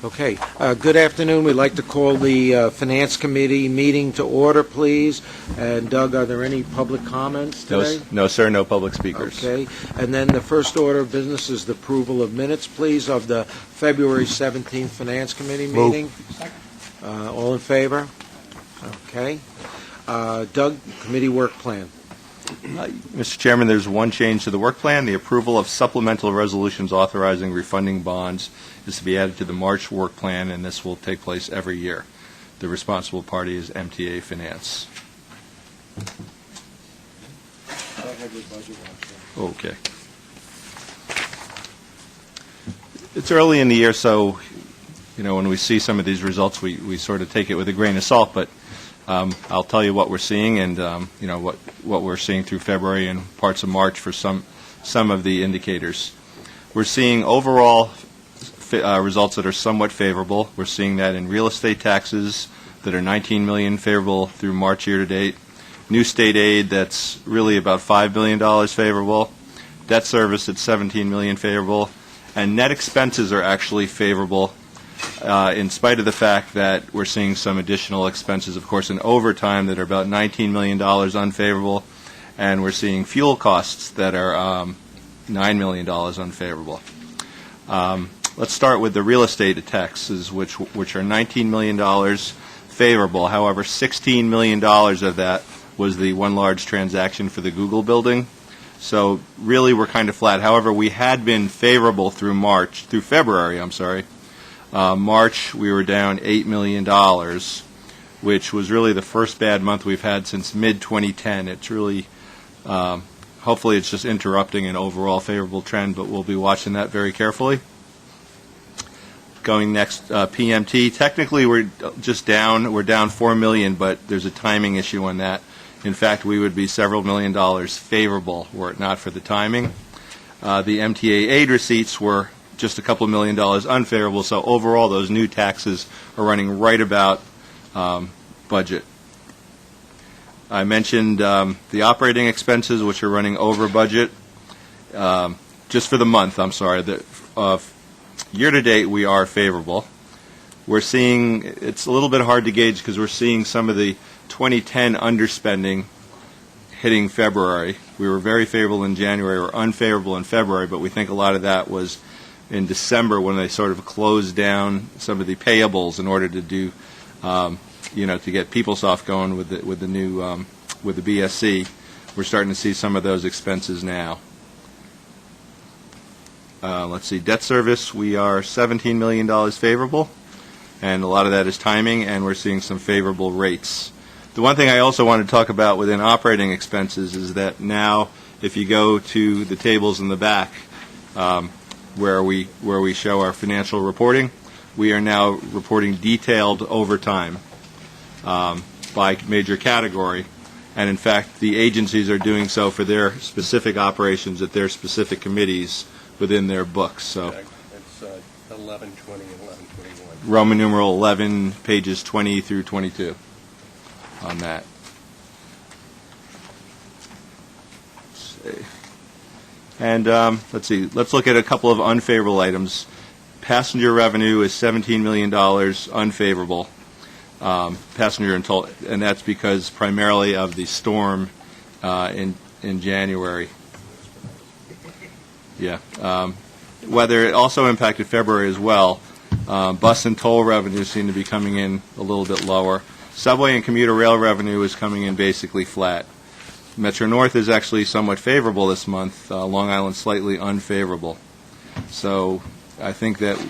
Okay. Good afternoon. We'd like to call the Finance Committee meeting to order, please. And Doug, are there any public comments today? No, sir. No public speakers. Okay. And then the first order of business is the approval of minutes, please, of the February 17th Finance Committee meeting. All in favor? Okay. Doug, committee work plan. Mr. Chairman, there's one change to the work plan. The approval of supplemental resolutions authorizing refunding bonds is to be added to the March work plan, and this will take place every year. The responsible party is MTA Finance. Okay. It's early in the year, so when we see some of these results, we sort of take it with a grain of salt, but I'll tell you what we're seeing, and what we're seeing through February and parts of March for some of the indicators. We're seeing overall results that are somewhat favorable. We're seeing that in real estate taxes that are $19 million favorable through March year to date. New state aid that's really about $5 billion favorable. Debt service at $17 million favorable, and net expenses are actually favorable. In spite of the fact that we're seeing some additional expenses, of course, in overtime that are about $19 million unfavorable, and we're seeing fuel costs that are $9 million unfavorable. Let's start with the real estate taxes, which are $19 million favorable. However, $16 million of that was the one large transaction for the Google building. So really, we're kind of flat. However, we had been favorable through February. March, we were down $8 million, which was really the first bad month we've had since mid-2010. It's really, hopefully it's just interrupting an overall favorable trend, but we'll be watching that very carefully. Going next, PMT. Technically, we're just down. We're down $4 million, but there's a timing issue on that. In fact, we would be several $1 million favorable were it not for the timing. The MTA aid receipts were just a couple $1 million unfavorable, so overall those new taxes are running right about budget. I mentioned the operating expenses, which are running over budget. Just for the month, year to date we are favorable. We're seeing, it's a little bit hard to gauge because we're seeing some of the 2010 underspending hitting February. We were very favorable in January, or unfavorable in February, but we think a lot of that was in December when they sort of closed down some of the payables in order to do, to get PeopleSoft going with the new with the BSC. We're starting to see some of those expenses now. Let's see, debt service, we are $17 million favorable, and a lot of that is timing, and we're seeing some favorable rates. The one thing I also want to talk about within operating expenses is that now, if you go to the tables in the back, where we show our financial reporting, we are now reporting detailed overtime by major category, and in fact the agencies are doing so for their specific operations at their specific committees within their books. So it's 11, 20, and 11, 21. Roman numeral 11, pages 20 through 22 on that. Let's see. And let's see. Let's look at a couple of unfavorable items. Passenger revenue is $17 million unfavorable. Passenger and toll, and that's because primarily of the storm in January. Yeah. Weather, it also impacted February as well. Bus and toll revenues seem to be coming in a little bit lower. Subway and commuter rail revenue is coming in basically flat. Metro North is actually somewhat favorable this month. Long Island slightly unfavorable. So I think that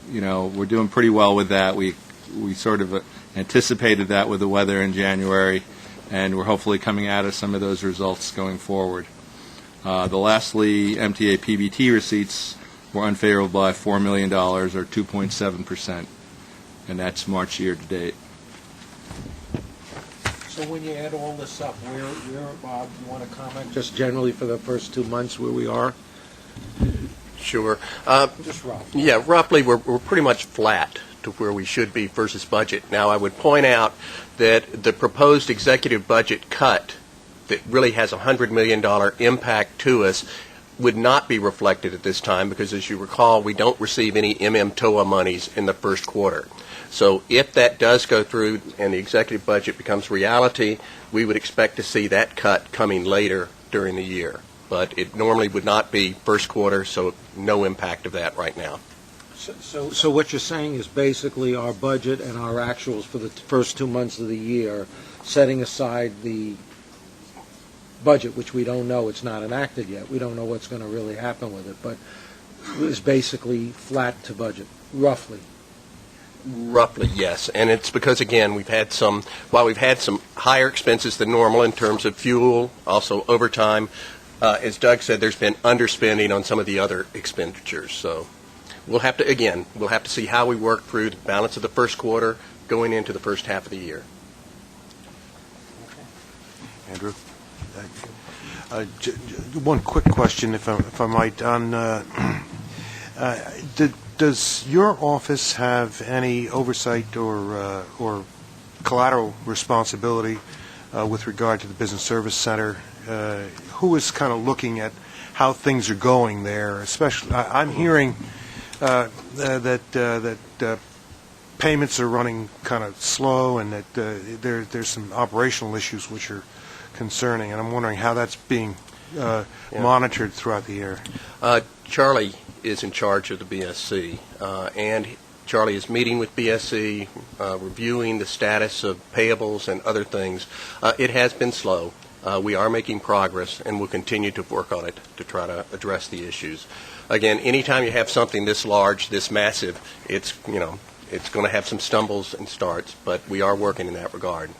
we're doing pretty well with that. We sort of anticipated that with the weather in January, and we're hopefully coming out of some of those results going forward. Lastly, MTA PBT receipts were unfavorable by $4 million, or 2.7%, and that's March year to date. So when you add all this up, where Bob, you want to comment just generally for the first 2 months where we are? Sure. Just roughly. Yeah, roughly we're pretty much flat to where we should be versus budget. Now, I would point out that the proposed executive budget cut that really has a $100 million impact to us would not be reflected at this time because, as you recall, we don't receive any MMTOA monies in the first quarter. So if that does go through and the executive budget becomes reality, we would expect to see that cut coming later during the year. But it normally would not be first quarter, so no impact of that right now. So what you're saying is basically our budget and our actuals for the first 2 months of the year, setting aside the budget, which we don't know, it's not enacted yet, we don't know what's going to really happen with it, but is basically flat to budget, roughly. Roughly, yes. And it's because, again, while we've had some higher expenses than normal in terms of fuel, also overtime, as Doug said, there's been underspending on some of the other expenditures. So we'll have to see how we work through the balance of the first quarter going into the first half of the year. Andrew? One quick question, if I might. Does your office have any oversight or collateral responsibility with regard to the Business Service Center? Who is kind of looking at how things are going there? Especially, I'm hearing that payments are running kind of slow, and that there's some operational issues which are concerning, and I'm wondering how that's being monitored throughout the year. Charlie is in charge of the BSC, and Charlie is meeting with BSC, reviewing the status of payables and other things. It has been slow. We are making progress, and we'll continue to work on it to try to address the issues. Again, anytime you have something this large, this massive, it's going to have some stumbles and starts, but we are working in that regard.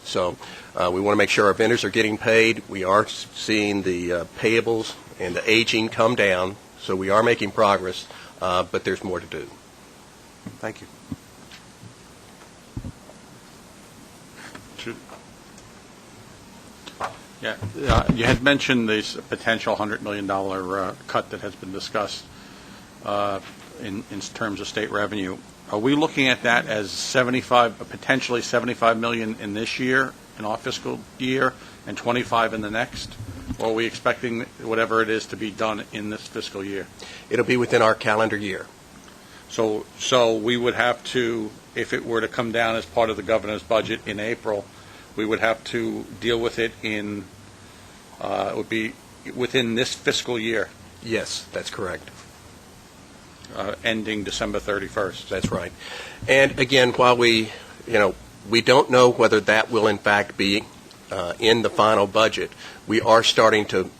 So we want to make sure our vendors are getting paid. We are seeing the payables and the aging come down, so we are making progress, but there's more to do. Thank you. Yeah, you had mentioned this potential $100 million cut that has been discussed in terms of state revenue. Are we looking at that as potentially $75 million in this year, in our fiscal year, and $25 in the next? Or are we expecting whatever it is to be done in this fiscal year? It'll be within our calendar year. So we would have to, if it were to come down as part of the governor's budget in April, we would have to deal with it it would be within this fiscal year. Yes, that's correct. Ending December 31st. That's right. And again, while we don't know whether that will in fact be in the final budget, we are starting to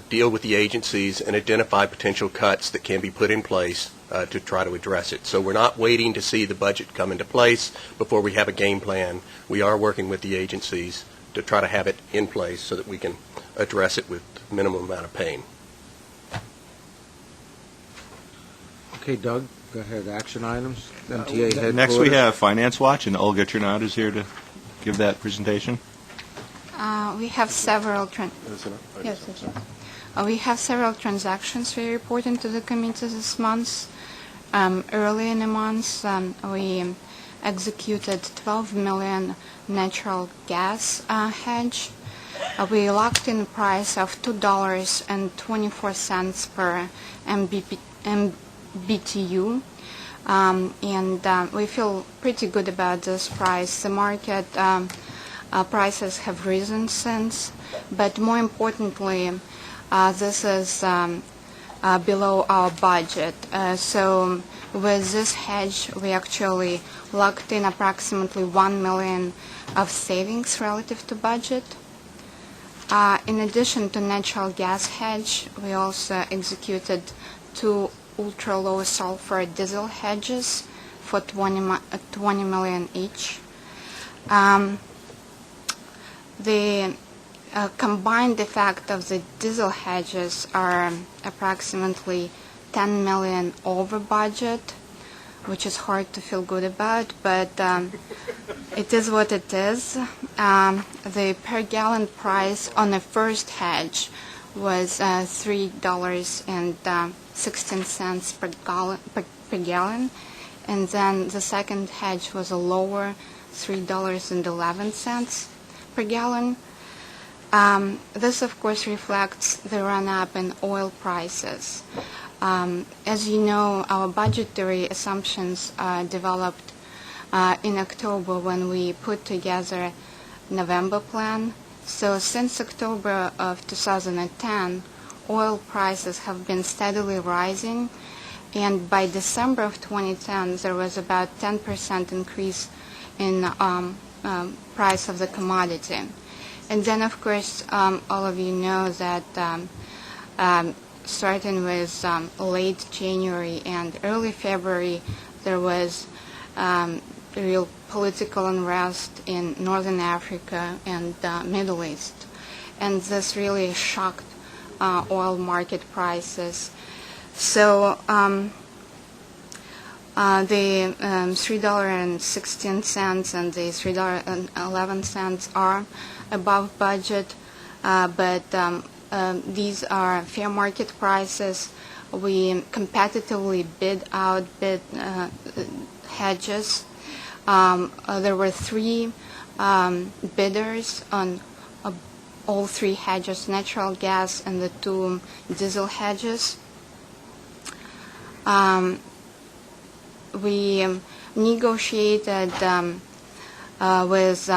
deal with the agencies and identify potential cuts that can be put in place to try to address it. So we're not waiting to see the budget come into place before we have a game plan. We are working with the agencies to try to have it in place so that we can address it with minimum amount of pain. Okay, Doug, go ahead. Action items, MTA headquarters. Next we have Finance Watch, and Olga Trinad is here to give that presentation. We have several we have several transactions we reporting to the committee this month. Early in the month, we executed $12 million natural gas hedge. We locked in price of $2.24 per MBTU, and we feel pretty good about this price. The market prices have risen since, but more importantly, this is below our budget. So with this hedge, we actually locked in approximately $1 million of savings relative to budget. In addition to natural gas hedge, we also executed 2 ultra-low sulfur diesel hedges for $20 million each. The combined effect of the diesel hedges are approximately $10 million over budget, which is hard to feel good about, but it is what it is. The per gallon price on the first hedge was $3.16 per gallon, and then the second hedge was a lower $3.11 per gallon. This, of course, reflects the run-up in oil prices. As you know, our budgetary assumptions are developed in October when we put together November plan. So since October of 2010, oil prices have been steadily rising, and by December of 2010, there was about 10% increase in price of the commodity. And then, of course, all of you know that starting with late January and early February, there was real political unrest in Northern Africa and Middle East. And this really shocked oil market prices. So the $3.16 and the $3.11 are above budget, but these are fair market prices. We competitively bid out hedges. There were three bidders on all three hedges, natural gas and the two diesel hedges. We negotiated with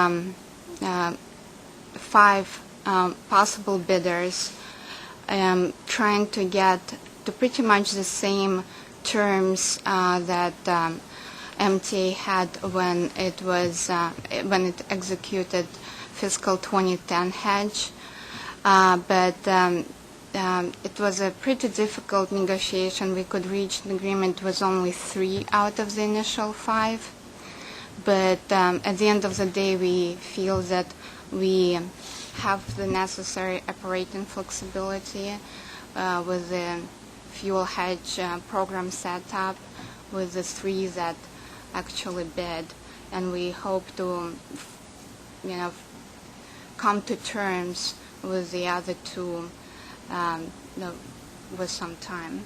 five possible bidders, trying to get to pretty much the same terms that MTA had when it executed fiscal 2010 hedge, but it was a pretty difficult negotiation. We could reach an agreement with only 3 out of the initial 5, but at the end of the day, we feel that we have the necessary operating flexibility with the fuel hedge program set up with the 3 that actually bid, and we hope to, come to terms with the other 2 with some time.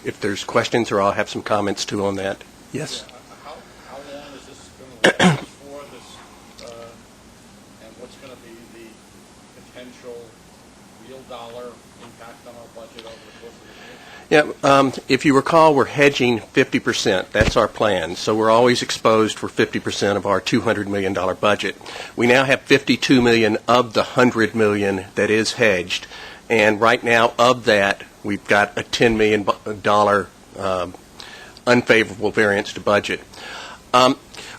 If there's questions, or I'll have some comments too on that. Yes. How long is this going to last for and what's going to be the potential real dollar impact on our budget over the course of the year? Yeah, if you recall, we're hedging 50%. That's our plan. So we're always exposed for 50% of our $200 million budget. We now have $52 million of the $100 million that is hedged. And right now, of that, we've got a $10 million unfavorable variance to budget.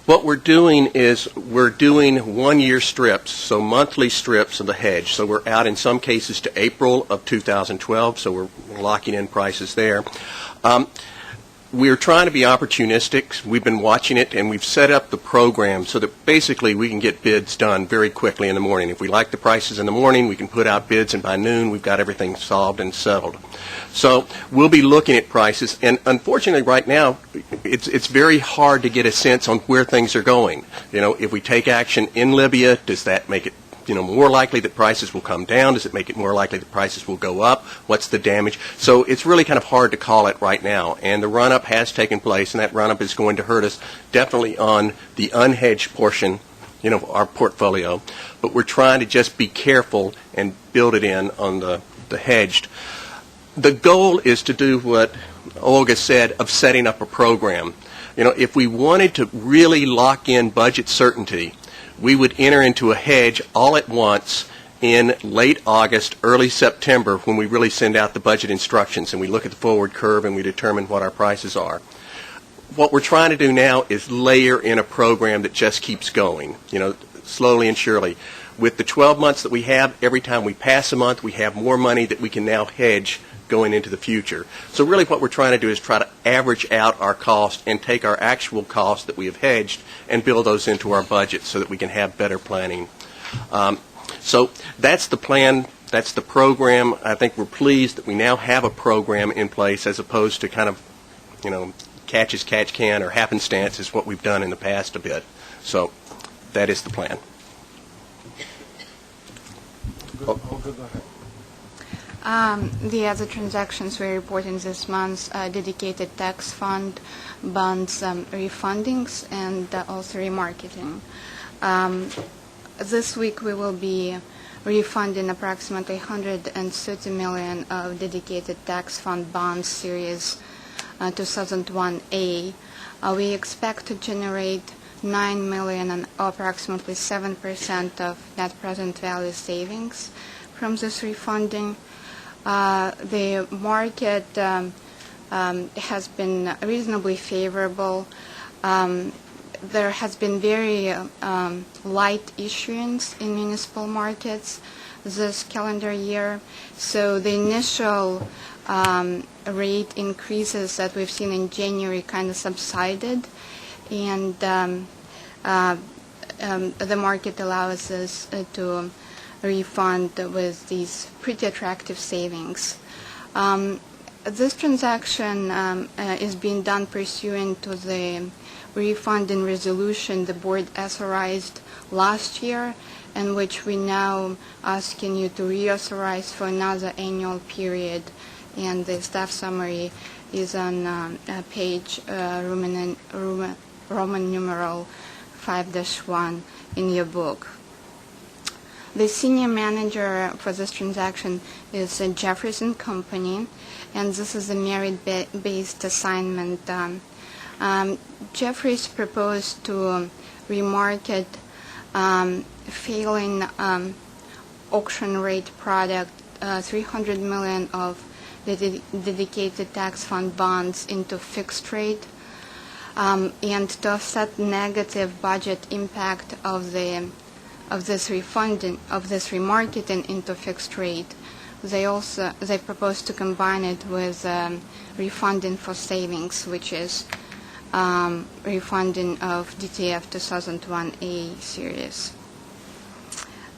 What we're doing is we're doing 1-year strips, so monthly strips of the hedge. So we're out in some cases to April of 2012, so we're locking in prices there. We're trying to be opportunistic. We've been watching it, and we've set up the program so that basically we can get bids done very quickly in the morning. If we like the prices in the morning, we can put out bids, and by noon we've got everything solved and settled. So we'll be looking at prices, and unfortunately right now it's very hard to get a sense on where things are going. If we take action in Libya, does that make it more likely that prices will come down? Does it make it more likely that prices will go up? What's the damage? So it's really kind of hard to call it right now. And the run-up has taken place, and that run-up is going to hurt us definitely on the unhedged portion, of our portfolio. But we're trying to just be careful and build it in on the hedged. The goal is to do what Olga said of setting up a program. If we wanted to really lock in budget certainty, we would enter into a hedge all at once in late August, early September, when we really send out the budget instructions and we look at the forward curve and we determine what our prices are. What we're trying to do now is layer in a program that just keeps going, slowly and surely. With the 12 months that we have, every time we pass a month, we have more money that we can now hedge going into the future. So really what we're trying to do is try to average out our cost and take our actual costs that we have hedged and build those into our budget so that we can have better planning. So that's the plan. That's the program. I think we're pleased that we now have a program in place as opposed to kind of, catch as catch can or happenstance is what we've done in the past a bit. So that is the plan. Go ahead. The other transactions we're reporting this month are dedicated tax fund, bonds refundings, and also remarketing. This week we will be refunding approximately $130 million of dedicated tax fund bonds series 2001A. We expect to generate $9 million and approximately 7% of net present value savings from this refunding. The market has been reasonably favorable. There has been very light issuance in municipal markets this calendar year, so the initial rate increases that we've seen in January kind of subsided, and the market allows us to refund with these pretty attractive savings. This transaction is being done pursuant to the refunding resolution the board authorized last year, and which we now asking you to reauthorize for another annual period. And the staff summary is on page Roman numeral 5-1 in your book. The senior manager for this transaction is Jeffries & Company, and this is a merit-based assignment. Jeffries proposed to remarket failing auction rate product, $300 million of dedicated tax fund bonds into fixed rate, and to offset negative budget impact of this refunding, of this remarketing into fixed rate. They propose to combine it with refunding for savings, which is refunding of DTF 2001A series.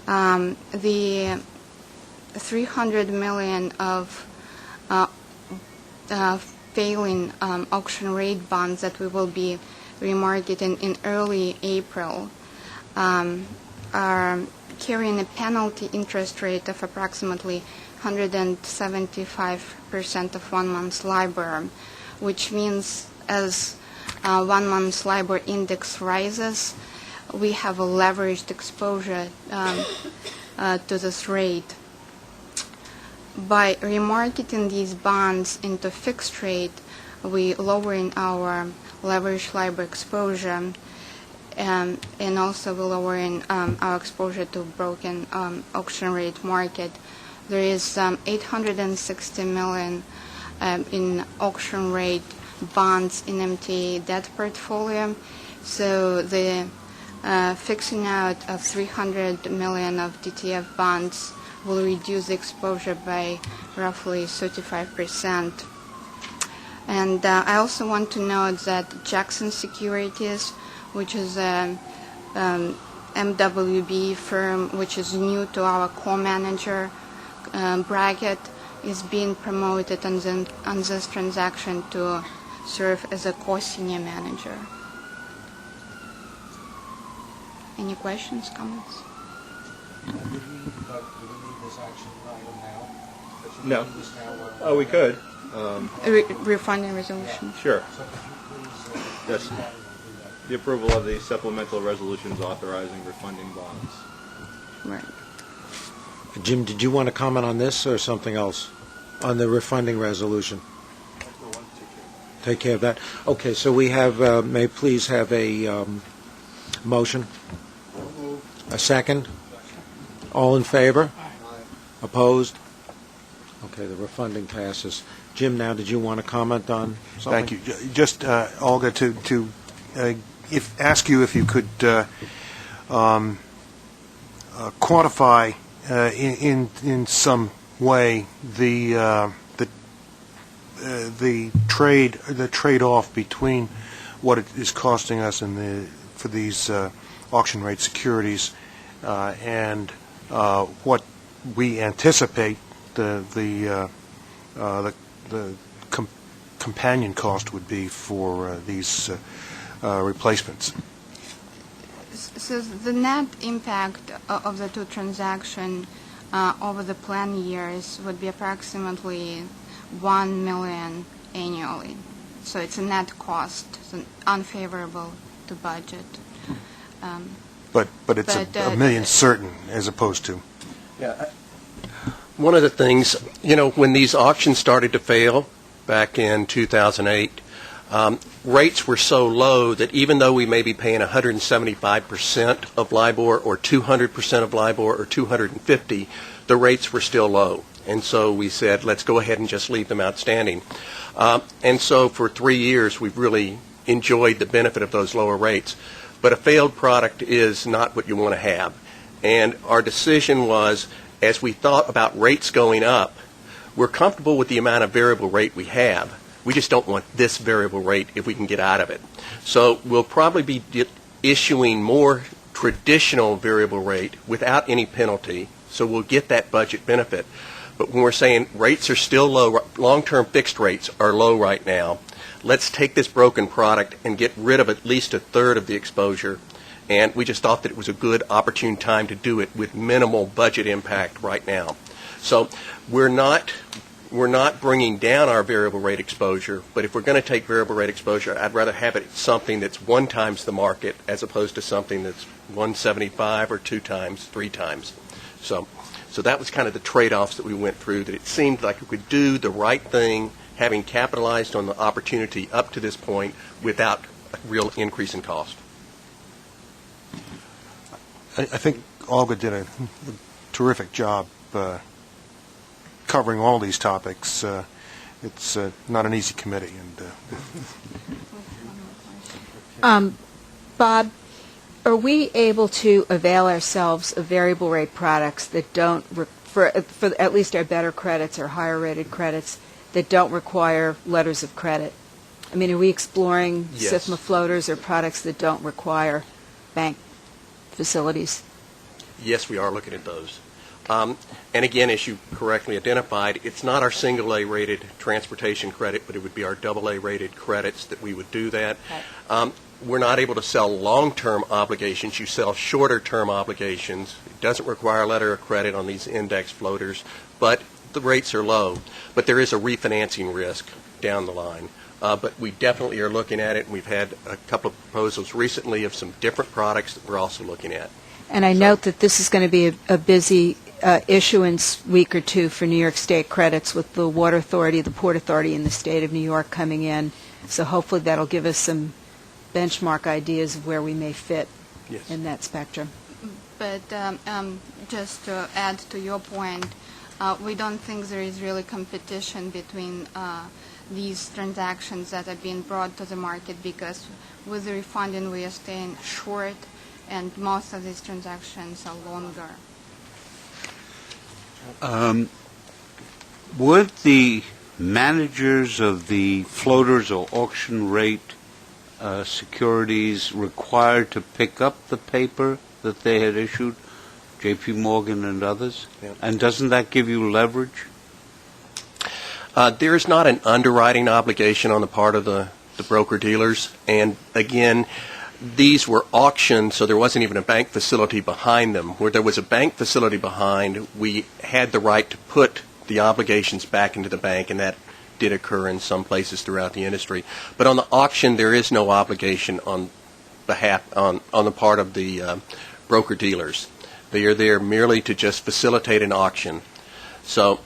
The $300 million of failing auction rate bonds that we will be remarketing in early April are carrying a penalty interest rate of approximately 175% of 1 month's LIBOR, which means as 1 month's LIBOR index rises, we have a leveraged exposure to this rate. By remarketing these bonds into fixed rate, we lowering our leveraged LIBOR exposure, and also we're lowering our exposure to broken auction rate market. There is $860 million in auction rate bonds in MTA debt portfolio, so the fixing out of $300 million of DTF bonds will reduce the exposure by roughly 35%. And I also want to note that Jackson Securities, which is a MWB firm which is new to our co-manager bracket, is being promoted on this transaction to serve as a co-senior manager. Any questions, comments? Do we need this action item now? No. Oh, we could. Refunding resolution. Sure. So could you please, Yes. The approval of the supplemental resolutions authorizing refunding bonds. Right. Jim, did you want to comment on this or something else? On the refunding resolution? Take care of that. Okay, so we have, may I please have a motion? A second? All in favor? Opposed? Okay, the refunding passes. Jim, now, did you want to comment on something? Thank you. Just, Olga, to ask you if you could quantify in some way the trade-off between what it is costing us for these auction rate securities and what we anticipate the companion cost would be for these replacements. So the net impact of the two transactions over the plan years would be approximately $1 million annually. So it's a net cost, it's unfavorable to budget. But it's But, a million certain as opposed to... Yeah. One of the things, when these auctions started to fail back in 2008, rates were so low that even though we may be paying 175% of LIBOR or 200% of LIBOR or 250, the rates were still low. And so we said, let's go ahead and just leave them outstanding. And so for 3 years, we've really enjoyed the benefit of those lower rates. But a failed product is not what you want to have. And our decision was, as we thought about rates going up, we're comfortable with the amount of variable rate we have. We just don't want this variable rate if we can get out of it. So we'll probably be issuing more traditional variable rate without any penalty, so we'll get that budget benefit. But when we're saying rates are still low, long-term fixed rates are low right now, let's take this broken product and get rid of at least a third of the exposure. And we just thought that it was a good opportune time to do it with minimal budget impact right now. So we're not bringing down our variable rate exposure, but if we're going to take variable rate exposure, I'd rather have it something that's 1 times the market as opposed to something that's 175 or 2 times, 3 times. So that was kind of the trade-offs that we went through, that it seemed like we could do the right thing, having capitalized on the opportunity up to this point without a real increase in cost. I think Olga did a terrific job covering all these topics. It's not an easy committee. Bob, are we able to avail ourselves of variable rate products that don't, for at least our better credits or higher rated credits, that don't require letters of credit? I mean, are we exploring Yes. SIFMA floaters or products that don't require bank facilities? Yes, we are looking at those. And again, as you correctly identified, it's not our single A rated transportation credit, but it would be our double A rated credits that we would do that. Right. We're not able to sell long-term obligations. You sell shorter-term obligations. It doesn't require a letter of credit on these index floaters, but the rates are low. But there is a refinancing risk down the line. But we definitely are looking at it, and we've had a couple of proposals recently of some different products that we're also looking at. And I note that this is going to be a busy issuance week or two for New York State credits, with the Water Authority, the Port Authority in the state of New York coming in. So hopefully that'll give us some benchmark ideas of where we may fit Yes. in that spectrum. But just to add to your point, we don't think there is really competition between these transactions that are being brought to the market, because with the refunding we are staying short, and most of these transactions are longer. Would the managers of the floaters or auction rate securities required to pick up the paper that they had issued, J.P. Morgan and others? Yeah. And doesn't that give you leverage? There is not an underwriting obligation on the part of the broker-dealers. And again, these were auctioned, so there wasn't even a bank facility behind them. Where there was a bank facility behind, we had the right to put the obligations back into the bank, and that did occur in some places throughout the industry. But on the auction, there is no obligation on the part of the broker-dealers. They are there merely to just facilitate an auction. So,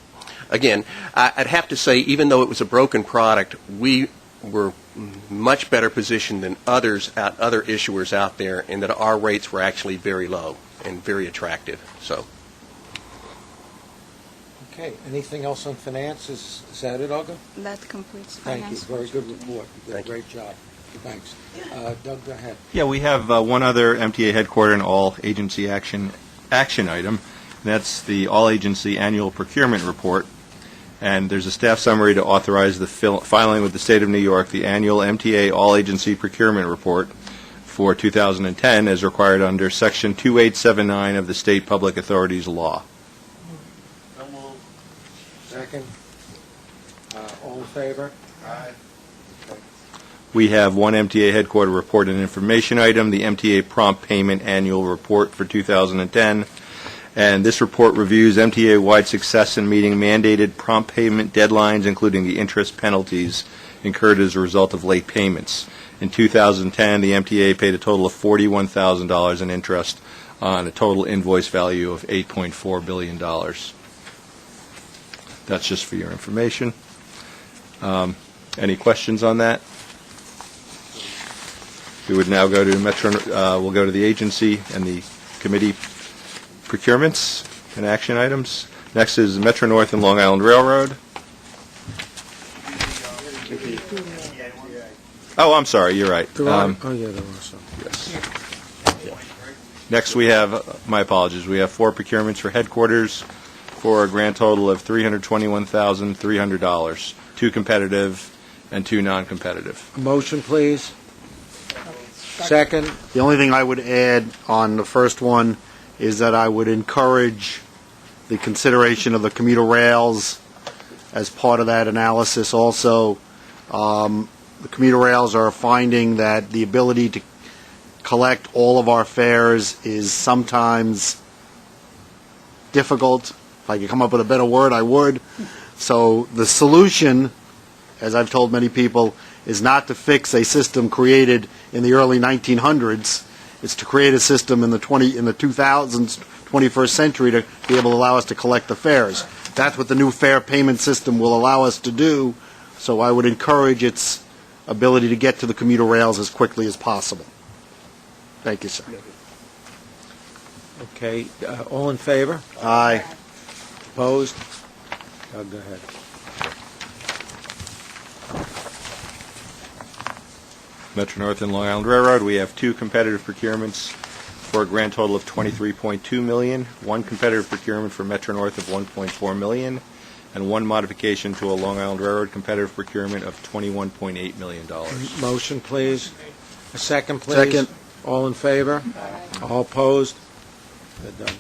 again, I'd have to say, even though it was a broken product, we were much better positioned than other issuers out there, in that our rates were actually very low and very attractive. So, Okay, anything else on finance? Is that it, Olga? That completes Thank you, finance. very good report. You did a Thank you. great job. Thanks. Doug, go ahead. Yeah, we have one other MTA headquarter and all agency action item. That's the all-agency annual procurement report. And there's a staff summary to authorize the filing with the State of New York the annual MTA all-agency procurement report for 2010 as required under Section 2879 of the State Public Authorities Law. Second. All in favor? Aye. We have one MTA headquarter report and information item, the MTA Prompt Payment Annual Report for 2010. And this report reviews MTA-wide success in meeting mandated prompt payment deadlines, including the interest penalties incurred as a result of late payments. In 2010, the MTA paid a total of $41,000 in interest on a total invoice value of $8.4 billion. That's just for your information. Any questions on that? We would now go to we'll go to the agency and the committee procurements and action items. Next is Metro North and Long Island Railroad. Oh, I'm sorry, you're right. There are some. Yes. Next we have, my apologies, we have 4 procurements for headquarters for a grand total of $321,300, 2 competitive and 2 non-competitive. Motion, please. Second. The only thing I would add on the first one is that I would encourage the consideration of the commuter rails as part of that analysis also. The commuter rails are finding that the ability to collect all of our fares is sometimes difficult. If I could come up with a better word, I would. So the solution, as I've told many people, is not to fix a system created in the early 1900s. It's to create a system in the 2000s, 21st century, to be able to allow us to collect the fares. That's what the new fare payment system will allow us to do. So I would encourage its ability to get to the commuter rails as quickly as possible. Thank you, sir. Okay, all in favor? Aye. Opposed? Doug, go ahead. Metro North and Long Island Railroad, we have 2 competitive procurements for a grand total of $23.2 million, 1 competitive procurement for Metro North of $1.4 million, and 1 modification to a Long Island Railroad competitive procurement of $21.8 million. Motion, please. A second, please. Second. All in favor? All opposed? Good, Doug.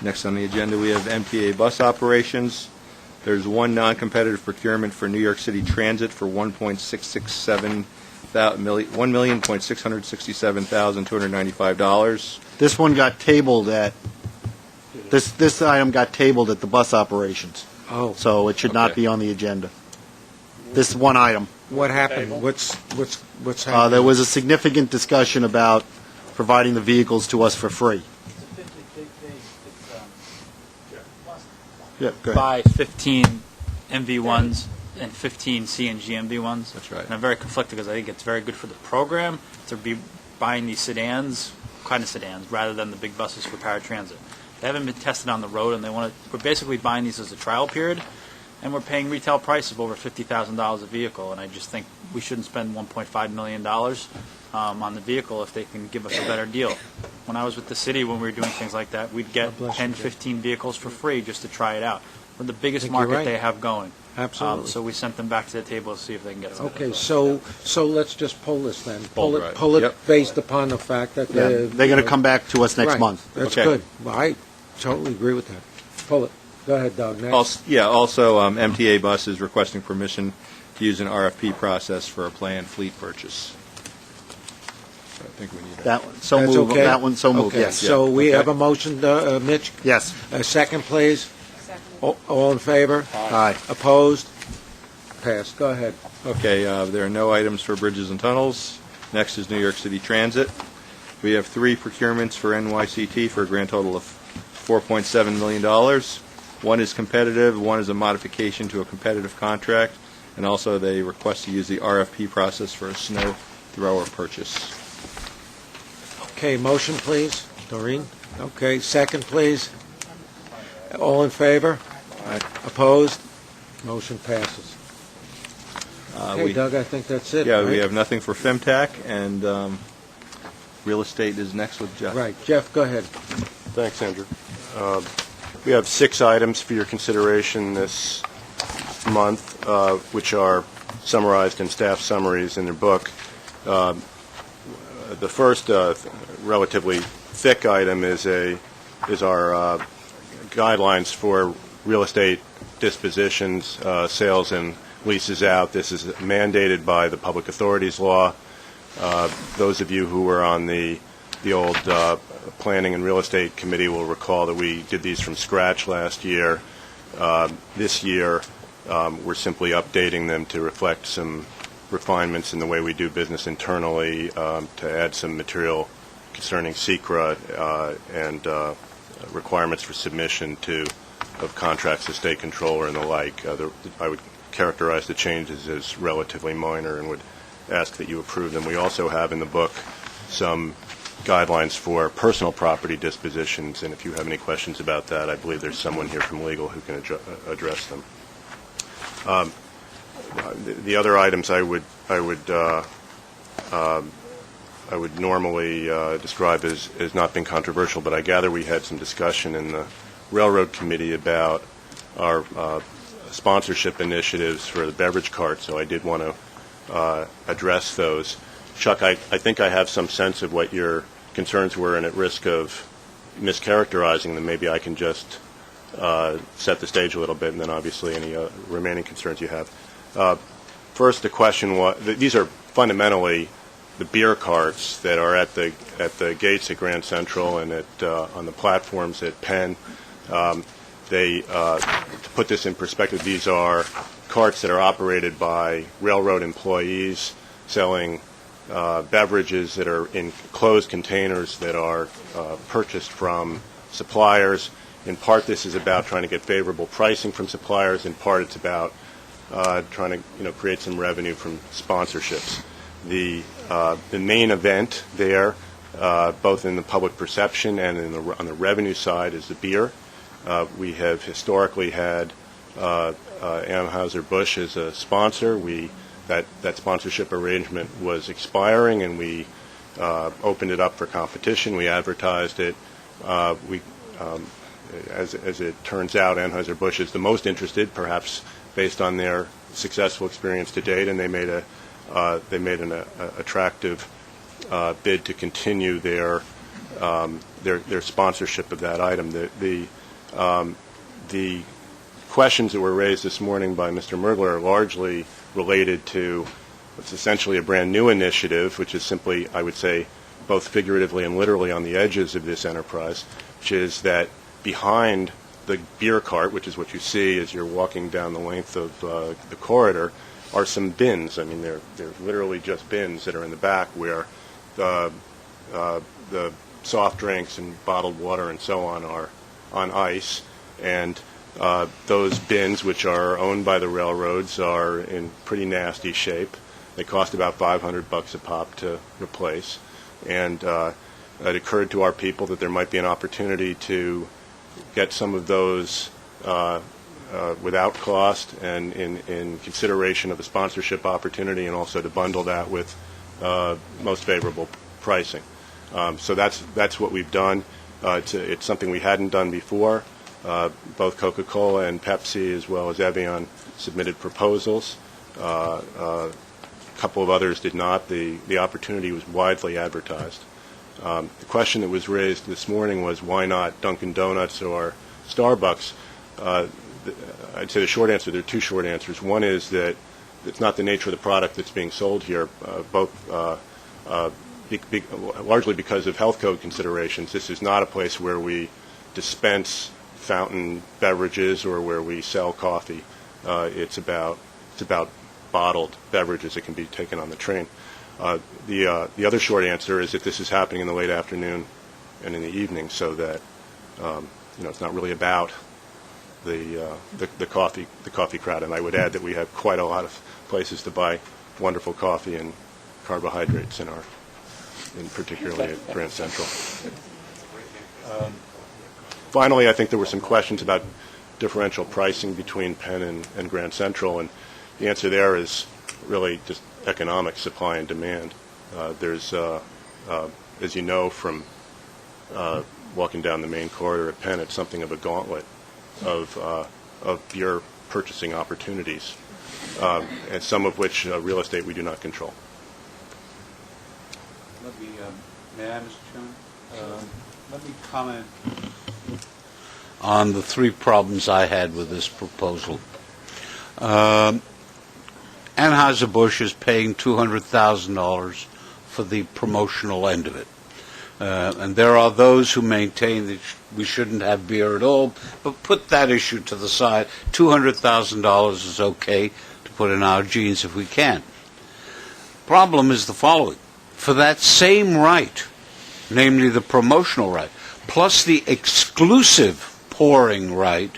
Next on the agenda, we have MTA bus operations. There's 1 non-competitive procurement for New York City Transit for $1,667,295. This one got tabled at, this item got tabled at the bus operations. Oh, So it should not Okay. be on the agenda. This one item. what happened? What's happening? There was a significant discussion about providing the vehicles to us for free. Yeah, go ahead. Buy 15 MV1s and 15 CNG MV1s. That's right. And I'm very conflicted because I think it's very good for the program to be buying these sedans, kind of sedans, rather than the big buses for paratransit. They haven't been tested on the road, and we're basically buying these as a trial period, and we're paying retail price of over $50,000 a vehicle, and I just think we shouldn't spend $1.5 million on the vehicle if they can give us a better deal. When I was with the city, when we were doing things like that, we'd get God bless 10, you. 15 vehicles for free just to try it out. We're the biggest think you're market right. they have going. Absolutely. So we sent them back to the table to see if they can get something. Okay, so let's just pull this then. Pull, right. Pull it Yep. based upon the fact that Yeah, they're going to come back to us next Right. month. That's Okay. good. Well, I totally agree with that. Pull it. Go ahead, Doug. Next. Also, MTA Bus is requesting permission to use an RFP process for a planned fleet purchase. So I think we need That one, so That's moved. okay? That one, so moved, Okay, yes. so we Okay. have a motion, Mitch. Yes. A second, please. All in favor? Aye. Opposed? Passed. Go ahead. Okay, there are no items for bridges and tunnels. Next is New York City Transit. We have 3 procurements for NYCT for a grand total of $4.7 million. 1 is competitive, 1 is a modification to a competitive contract, and also they request to use the RFP process for a snow thrower purchase. Okay, motion, please. Doreen? Okay, second, please. All in favor? Opposed? Motion passes. Okay, Doug, I think that's it, Yeah, right? we have nothing for FemTech, and real estate is next with Jeff. Right. Jeff, go ahead. Thanks, Andrew. We have 6 items for your consideration this month, which are summarized in staff summaries in their book. The first relatively thick item is our guidelines for real estate dispositions, sales and leases out. This is mandated by the Public Authorities Law. Those of you who were on the old Planning and Real Estate Committee will recall that we did these from scratch last year. This year, We're simply updating them to reflect some refinements in the way we do business internally, to add some material concerning secret and requirements for submission of contracts to state controller and the like. I would characterize the changes as relatively minor and would ask that you approve them. We also have in the book some guidelines for personal property dispositions, and if you have any questions about that, I believe there's someone here from legal who can address them. The other items I would normally describe as not being controversial, but I gather we had some discussion in the Railroad Committee about our sponsorship initiatives for the beverage cart, so I did want to address those. Chuck, I think I have some sense of what your concerns were, and at risk of mischaracterizing them, maybe I can just set the stage a little bit, and then obviously any remaining concerns you have. First, the question was, these are fundamentally the beer carts that are at the gates at Grand Central and on the platforms at Penn. To put this in perspective, these are carts that are operated by railroad employees selling beverages that are in closed containers that are purchased from suppliers. In part, this is about trying to get favorable pricing from suppliers. In part, it's about trying to create some revenue from sponsorships. The main event there, both in the public perception and on the revenue side, is the beer. We have historically had Anheuser-Busch as a sponsor. That sponsorship arrangement was expiring, and we opened it up for competition. We advertised it. As it turns out, Anheuser-Busch is the most interested, perhaps based on their successful experience to date, and they made an attractive bid to continue their sponsorship of that item. The questions that were raised this morning by Mr. Mergler are largely related to what's essentially a brand new initiative, which is simply, I would say, both figuratively and literally on the edges of this enterprise, which is that behind the beer cart, which is what you see as you're walking down the length of the corridor, are some bins. I mean, they're literally just bins that are in the back where the soft drinks and bottled water and so on are on ice, and those bins, which are owned by the railroads, are in pretty nasty shape. They cost about $500 a pop to replace, and it occurred to our people that there might be an opportunity to get some of those without cost and in consideration of a sponsorship opportunity, and also to bundle that with most favorable pricing. So that's what we've done. It's something we hadn't done before. Both Coca-Cola and Pepsi, as well as Evian, submitted proposals. A couple of others did not. The opportunity was widely advertised. The question that was raised this morning was, why not Dunkin' Donuts or Starbucks? I'd say the short answer, there are two short answers. One is that it's not the nature of the product that's being sold here, largely because of health code considerations. This is not a place where we dispense fountain beverages or where we sell coffee. It's about bottled beverages that can be taken on the train. The other short answer is that this is happening in the late afternoon and in the evening, so that it's not really about the coffee crowd. And I would add that we have quite a lot of places to buy wonderful coffee and carbohydrates in particularly at Grand Central. Finally, I think there were some questions about differential pricing between Penn and Grand Central, and the answer there is really just economic supply and demand. There's, as you know from walking down the main corridor at Penn, it's something of a gauntlet of beer purchasing opportunities, and some of which real estate we do not control. May I, Mr. Chairman? Let me comment on the three problems I had with this proposal. Anheuser-Busch is paying $200,000 for the promotional end of it. And there are those who maintain that we shouldn't have beer at all, but put that issue to the side. $200,000 is okay to put in our jeans if we can. Problem is the following. For that same right, namely the promotional right, plus the exclusive pouring right,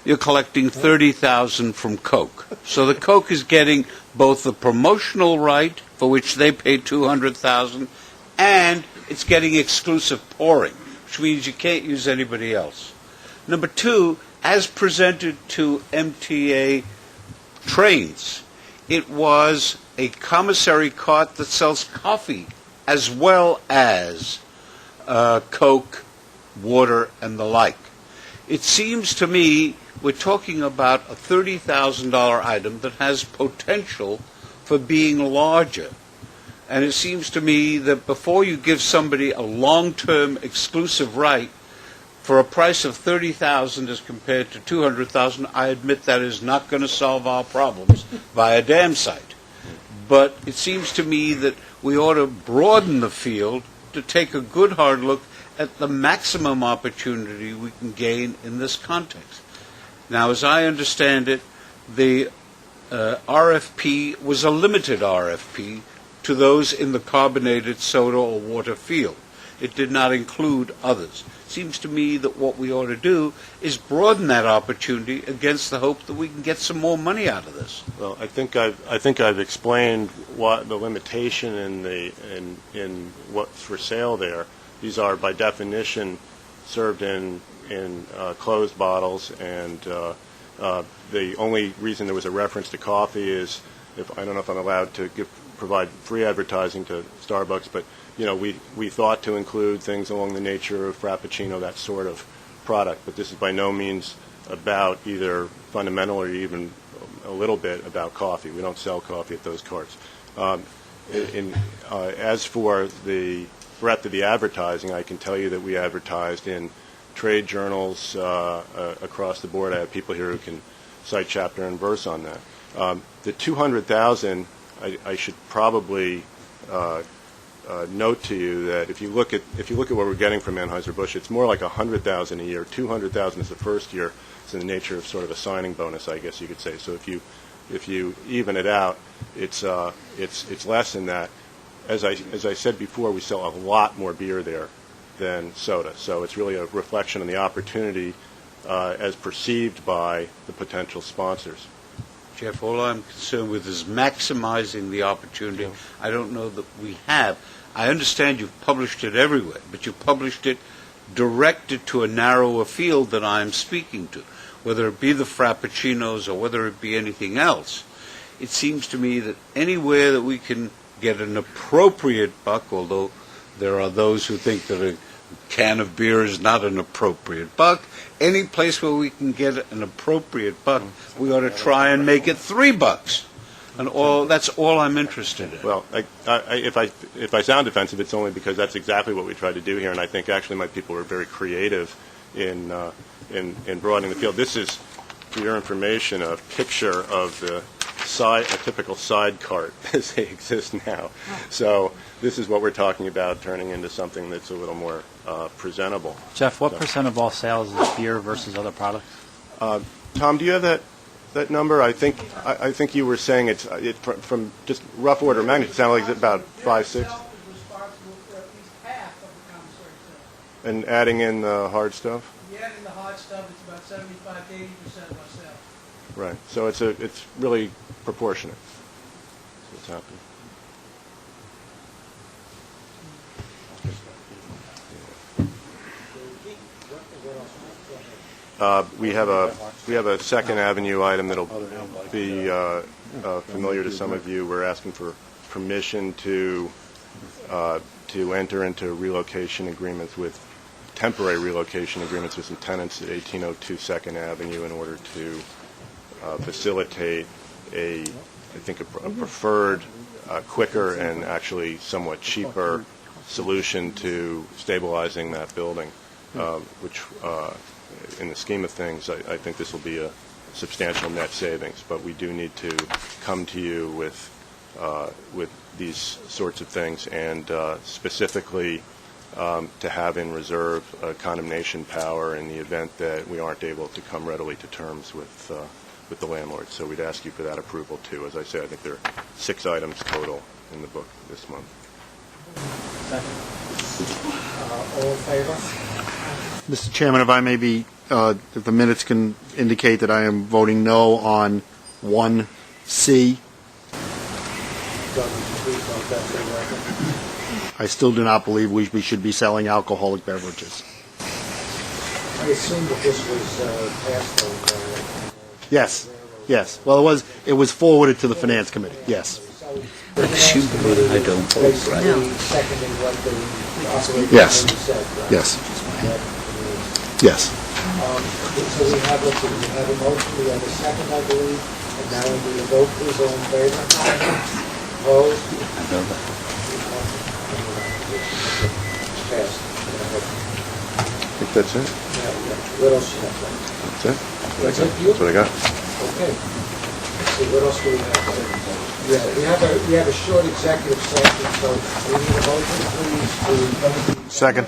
you're collecting $30,000 from Coke. So the Coke is getting both the promotional right, for which they pay $200,000, and it's getting exclusive pouring, which means you can't use anybody else. Number two, as presented to MTA trains, it was a commissary cart that sells coffee as well as Coke, water, and the like. It seems to me we're talking about a $30,000 item that has potential for being larger. And it seems to me that before you give somebody a long-term exclusive right for a price of $30,000 as compared to $200,000, I admit that is not going to solve our problems by a damn sight. But it seems to me that we ought to broaden the field to take a good hard look at the maximum opportunity we can gain in this context. Now, as I understand it, the RFP was a limited RFP to those in the carbonated soda or water field. It did not include others. It seems to me that what we ought to do is broaden that opportunity against the hope that we can get some more money out of this. Well, I think I've explained what the limitation in what's for sale there. These are by definition served in closed bottles, and the only reason there was a reference to coffee is I don't know if I'm allowed to provide free advertising to Starbucks, but we thought to include things along the nature of Frappuccino, that sort of product. But this is by no means about either fundamental or even a little bit about coffee. We don't sell coffee at those carts. As for the breadth of the advertising, I can tell you that we advertised in trade journals across the board. I have people here who can cite chapter and verse on that. The $200,000, I should probably note to you that if you look at what we're getting from Anheuser-Busch, it's more like $100,000 a year. $200,000 is the first year. It's in the nature of sort of a signing bonus, I guess you could say. So if you even it out, it's less than that. As I said before, we sell a lot more beer there than soda. So it's really a reflection on the opportunity as perceived by the potential sponsors. Jeff, all I'm concerned with is maximizing the opportunity. Yeah. I don't know that we have. I understand you've published it everywhere, but you've published it directed to a narrower field that I'm speaking to, whether it be the Frappuccinos or whether it be anything else. It seems to me that anywhere that we can get an appropriate buck, although there are those who think that a can of beer is not an appropriate buck, any place where we can get an appropriate buck, we ought to try and make it $3. And that's all I'm interested in. Well, if I sound defensive, it's only because that's exactly what we tried to do here, and I think actually my people were very creative in broadening the field. This is, for your information, a picture of a typical side cart as they exist now. So this is what we're talking about, turning into something that's a little more presentable. Jeff, what percent of all sales is beer versus other products? Tom, do you have that number? I think you were saying it from just rough order of magnitude. It sounded like it's about 5-6. And adding in the hard stuff. Yeah, in the hard stuff, it's about 75 to 80% of our sales. Right. So it's really proportionate. That's what's happening. We have a Second Avenue item that'll be familiar to some of you. We're asking for permission to enter into relocation agreements with temporary relocation agreements with some tenants at 1802 Second Avenue in order to facilitate I think a preferred, quicker, and actually somewhat cheaper solution to stabilizing that building, which in the scheme of things, I think this will be a substantial net savings. But we do need to come to you with these sorts of things, and specifically to have in reserve condemnation power in the event that we aren't able to come readily to terms with the landlord. So we'd ask you for that approval, too. As I said, I think there are 6 items total in the book this month. All in favor? Mr. Chairman, if I may be, if the minutes can indicate that I am voting no on 1C. I still do not believe we should be selling alcoholic beverages. I assume that this was passed on. Yes, yes. Well, it was forwarded to the Finance Committee, yes. Assuming I don't vote, right? Seconding what the operating Yes. committee said, right? Yes. Yes. So we have a motion, we have a second, I believe, and now we need a vote, please, all in favor? Opposed? I know that. Passed. I think that's it. What else do you have? That's it. That's it, you? That's what I got. Okay. Let's see, what else do we have? Yeah, we have a short executive session, so we need a motion, please, to... Second.